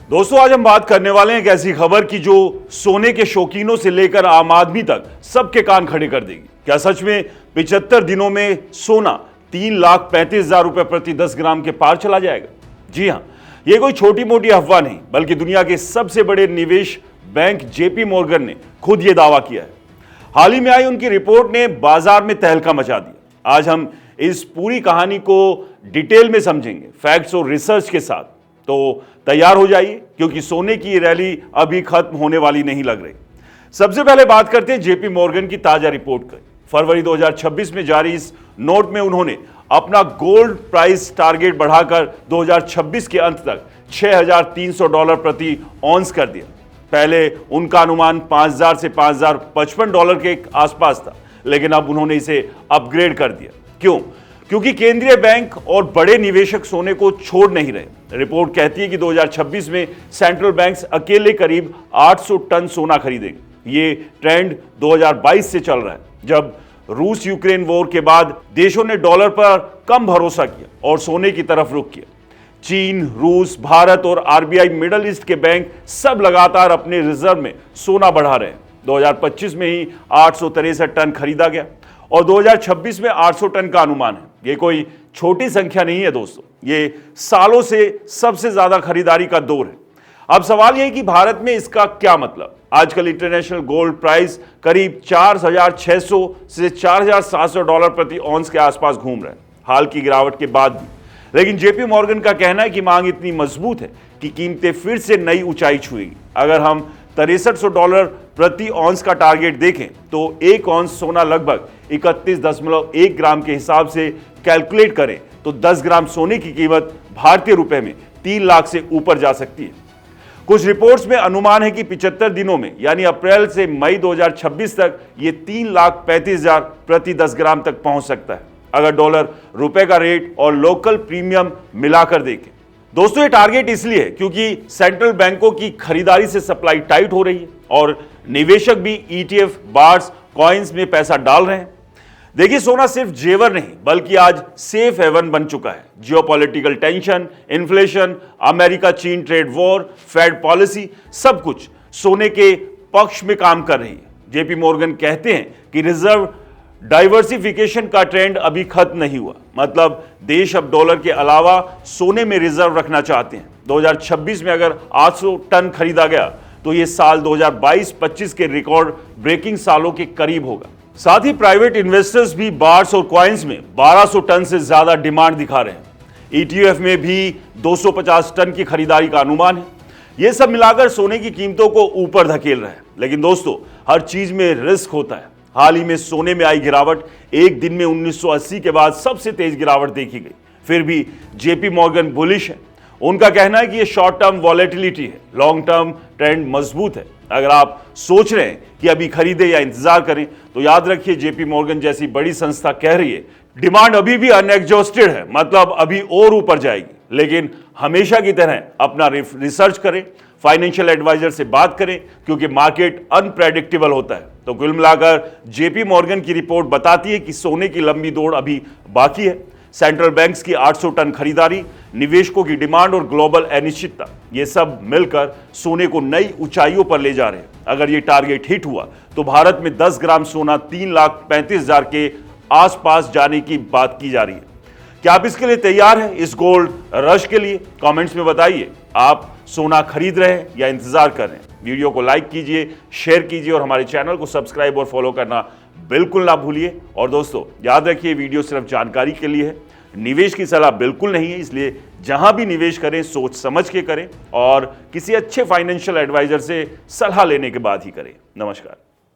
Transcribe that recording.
दोस्तों, आज हम बात करने वाले हैं एक ऐसी खबर की जो सोने के शौकीनों से लेकर आम आदमी तक सबके कान खड़े कर देगी। क्या सच में 75 दिनों में सोना 3,35,000 रुपए प्रति 10 ग्राम के पार चला जाएगा? जी हां, यह कोई छोटी मोटी अफवाह नहीं, बल्कि दुनिया के सबसे बड़े निवेश बैंक जेपी मॉर्गन ने खुद यह दावा किया है। हाल ही में आई उनकी रिपोर्ट ने बाजार में तहलका मचा दिया। आज हम इस पूरी कहानी को डिटेल में समझेंगे, फैक्ट्स और रिसर्च के साथ। तो तैयार हो जाइए, क्योंकि सोने की रैली अभी खत्म होने वाली नहीं लग रही। सबसे पहले बात करते हैं जेपी मॉर्गन की ताजा रिपोर्ट की। फरवरी 2026 में जारी इस नोट में उन्होंने अपना गोल्ड प्राइस टारगेट बढ़ाकर 2026 के अंत तक $6,300 प्रति ऑन्स कर दिया। पहले उनका अनुमान $5,000 से $5,055 के आसपास था, लेकिन अब उन्होंने इसे अपग्रेड कर दिया। क्यों? क्योंकि केंद्रीय बैंक और बड़े निवेशक सोने को छोड़ नहीं रहे। रिपोर्ट कहती है कि 2026 में सेंट्रल बैंक्स अकेले करीब 800 टन सोना खरीदेंगे। ये ट्रेंड 2022 से चल रहा है, जब रूस यूक्रेन वॉर के बाद देशों ने डॉलर पर कम भरोसा किया और सोने की तरफ रुख किया। चीन, रूस, भारत और आरबीआई, मिडल ईस्ट के बैंक सब लगातार अपने रिजर्व में सोना बढ़ा रहे हैं। 2025 में ही 863 टन खरीदा गया और 2026 में 800 टन का अनुमान है। ये कोई छोटी संख्या नहीं है दोस्तों, ये सालों से सबसे ज्यादा खरीदारी का दौर है। अब सवाल यह है कि भारत में इसका क्या मतलब? आजकल इंटरनेशनल गोल्ड प्राइस करीब 4,600 से $4,700 प्रति ऑन्स के आसपास घूम रहे हैं, हाल की गिरावट के बाद भी। लेकिन जेपी मॉर्गन का कहना है कि मांग इतनी मजबूत है कि कीमतें फिर से नई ऊंचाई छुएगी। अगर हम $6300 प्रति ऑन्स का टारगेट देखें तो एक ऑन्स सोना लगभग 31.1 ग्राम के हिसाब से कैलकुलेट करें तो 10 ग्राम सोने की कीमत भारतीय रुपए में 3 लाख से ऊपर जा सकती है। कुछ रिपोर्ट्स में अनुमान है कि 75 दिनों में, यानी अप्रैल से मई 2026 तक, ये 3,35,000 प्रति 10 ग्राम तक पहुंच सकता है, अगर डॉलर रुपए का रेट और लोकल प्रीमियम मिलाकर देखें। दोस्तों, ये टारगेट इसलिए है क्योंकि सेंट्रल बैंकों की खरीदारी से सप्लाई टाइट हो रही है और निवेशक भी ईटीएफ, बार्स, कॉइन्स में पैसा डाल रहे हैं। देखिए, सोना सिर्फ जेवर नहीं, बल्कि आज सेफ हेवन बन चुका है। जियोपॉलिटिकल टेंशन, इन्फ्लेशन, अमेरिका चीन ट्रेड वॉर, फेड पॉलिसी, सब कुछ सोने के पक्ष में काम कर रही है। जेपी मॉर्गन कहते हैं कि रिजर्व डाइवर्सिफिकेशन का ट्रेंड अभी खत्म नहीं हुआ। मतलब देश अब डॉलर के अलावा सोने में रिजर्व रखना चाहते हैं। 2026 में अगर 800 टन खरीदा गया तो यह साल 2022-25 के रिकॉर्ड ब्रेकिंग सालों के करीब होगा। साथ ही प्राइवेट इन्वेस्टर्स भी बार्स और कॉइन्स में 1200 टन से ज्यादा डिमांड दिखा रहे हैं। ईटीएफ में भी 250 टन की खरीदारी का अनुमान है। यह सब मिलाकर सोने की कीमतों को ऊपर धकेल रहा है। लेकिन दोस्तों, हर चीज में रिस्क होता है। हाल ही में सोने में आई गिरावट एक दिन में 1980 के बाद सबसे तेज गिरावट देखी गई। फिर भी जेपी मॉर्गन बुलिश है। उनका कहना है कि यह शॉर्ट टर्म वॉलेटिलिटी है, लॉन्ग टर्म ट्रेंड मजबूत है। अगर आप सोच रहे हैं कि अभी खरीदे या इंतजार करें, तो याद रखिए, जेपी मॉर्गन जैसी बड़ी संस्था कह रही है डिमांड अभी भी अनएग्जॉस्टेड है, मतलब अभी और ऊपर जाएगी। लेकिन हमेशा की तरह अपना रिसर्च करें, फाइनेंशियल एडवाइजर से बात करें, क्योंकि मार्केट अनप्रेडिक्टेबल होता है। तो कुल मिलाकर जेपी मॉर्गन की रिपोर्ट बताती है कि सोने की लंबी दौड़ अभी बाकी है। सेंट्रल बैंक्स की 800 टन खरीदारी, निवेशकों की डिमांड और ग्लोबल अनिश्चितता, ये सब मिलकर सोने को नई ऊंचाइयों पर ले जा रहे हैं। अगर ये टारगेट हिट हुआ तो भारत में 10 ग्राम सोना 3,35,000 के आसपास जाने की बात की जा रही है। क्या आप इसके लिए तैयार हैं, इस गोल्ड रश के लिए? कमेंट्स में बताइए, आप सोना खरीद रहे हैं या इंतजार कर रहे हैं? वीडियो को लाइक कीजिए, शेयर कीजिए और हमारे चैनल को सब्सक्राइब और फॉलो करना बिल्कुल ना भूलिए। और दोस्तों, याद रखिए, वीडियो सिर्फ जानकारी के लिए है, निवेश की सलाह बिल्कुल नहीं है। इसलिए जहां भी निवेश करें सोच समझ के करें और किसी अच्छे फाइनेंशियल एडवाइजर से सलाह लेने के बाद ही करें। नमस्कार।